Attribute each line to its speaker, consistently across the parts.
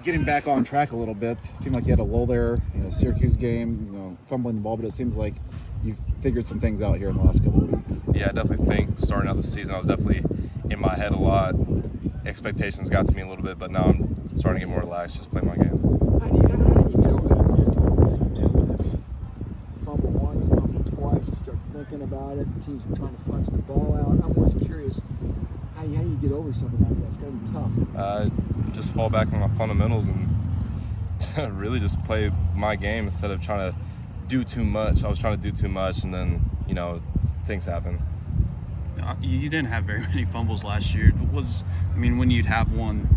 Speaker 1: getting back on track a little bit. It seemed like you had a lull there, Syracuse game, fumbling the ball, but it seems like you've figured some things out here in the last couple of weeks.
Speaker 2: Yeah, I definitely think starting out the season, I was definitely in my head a lot. Expectations got to me a little bit, but now I'm starting to get more relaxed, just play my game.
Speaker 3: How do you get over that mental thing, Devin? I mean, you fumble once, you fumble twice, you start thinking about it, teams are trying to punch the ball out. I'm always curious, how do you get over something like that? It's got to be tough.
Speaker 2: Just fall back on my fundamentals and really just play my game instead of trying to do too much. I was trying to do too much, and then, things happen.
Speaker 4: You didn't have very many fumbles last year. When you'd have one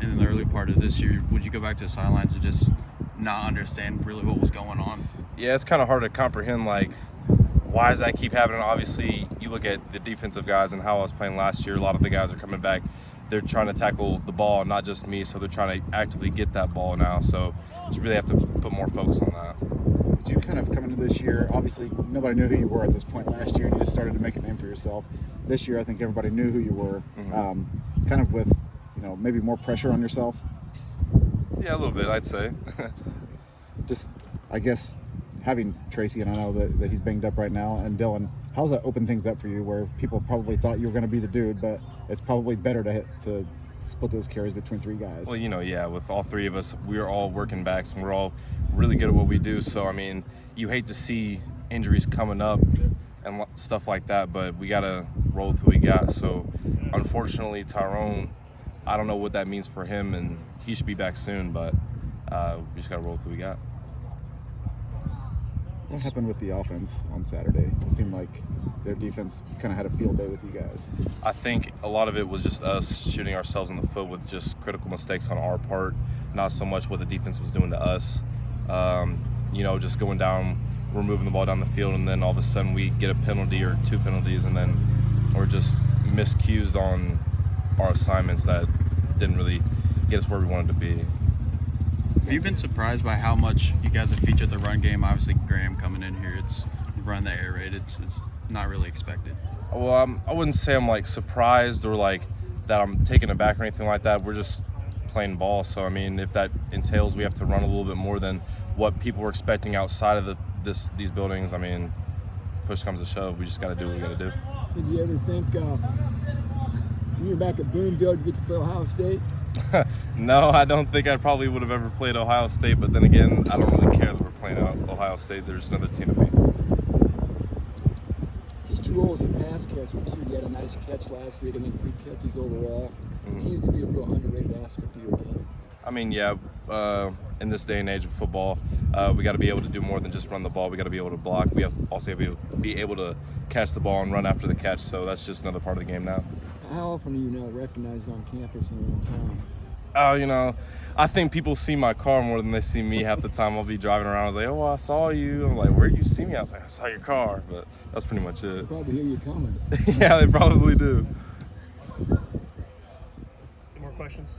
Speaker 4: in the early part of this year, would you go back to the sidelines and just not understand really what was going on?
Speaker 2: Yeah, it's kind of hard to comprehend, why does that keep happening? Obviously, you look at the defensive guys and how I was playing last year. A lot of the guys are coming back. They're trying to tackle the ball, not just me, so they're trying to actively get that ball now. So just really have to put more focus on that.
Speaker 1: Did you kind of come into this year, obviously nobody knew who you were at this point last year, and you just started to make a name for yourself. This year, I think everybody knew who you were, kind of with, maybe more pressure on yourself.
Speaker 2: Yeah, a little bit, I'd say.
Speaker 1: Just, I guess, having Tracy, and I know that he's banged up right now, and Dylan, how's that open things up for you where people probably thought you were going to be the dude, but it's probably better to split those carries between three guys?
Speaker 2: Well, with all three of us, we're all working backs, and we're all really good at what we do. So, you hate to see injuries coming up and stuff like that, but we got to roll with who we got. So, unfortunately, Tyrone, I don't know what that means for him, and he should be back soon, but we just got to roll with who we got.
Speaker 1: What happened with the offense on Saturday? It seemed like their defense kind of had a field day with you guys.
Speaker 2: I think a lot of it was just us shooting ourselves in the foot with just critical mistakes on our part, not so much what the defense was doing to us. Just going down, we're moving the ball down the field, and then all of a sudden we get a penalty or two penalties, and then we're just miscues on our assignments that didn't really get us where we wanted to be.
Speaker 4: Have you been surprised by how much you guys have featured the run game? Obviously, Graham coming in here, it's run the air raid. It's not really expected.
Speaker 2: Well, I wouldn't say I'm surprised or that I'm taken aback or anything like that. We're just playing ball. So if that entails we have to run a little bit more than what people were expecting outside of these buildings, push comes to shove. We just got to do what we got to do.
Speaker 3: Did you ever think when you were back at Boonville, you'd get to play Ohio State?
Speaker 2: No, I don't think I probably would have ever played Ohio State, but then again, I don't really care that we're playing Ohio State. There's another team to beat.
Speaker 3: Just 2 roles of pass catcher, too. You had a nice catch last week and then 3 catches overall. Seems to be a real underrated aspect of your game.
Speaker 2: In this day and age of football, we got to be able to do more than just run the ball. We got to be able to block. We have also be able to catch the ball and run after the catch. So that's just another part of the game now.
Speaker 3: How often are you now recognized on campus and in town?
Speaker 2: I think people see my car more than they see me half the time. I'll be driving around. I was like, oh, I saw you. I'm like, where did you see me? I was like, I saw your car. But that's pretty much it.
Speaker 3: They probably hear you coming.
Speaker 2: Yeah, they probably do.
Speaker 5: Any more questions?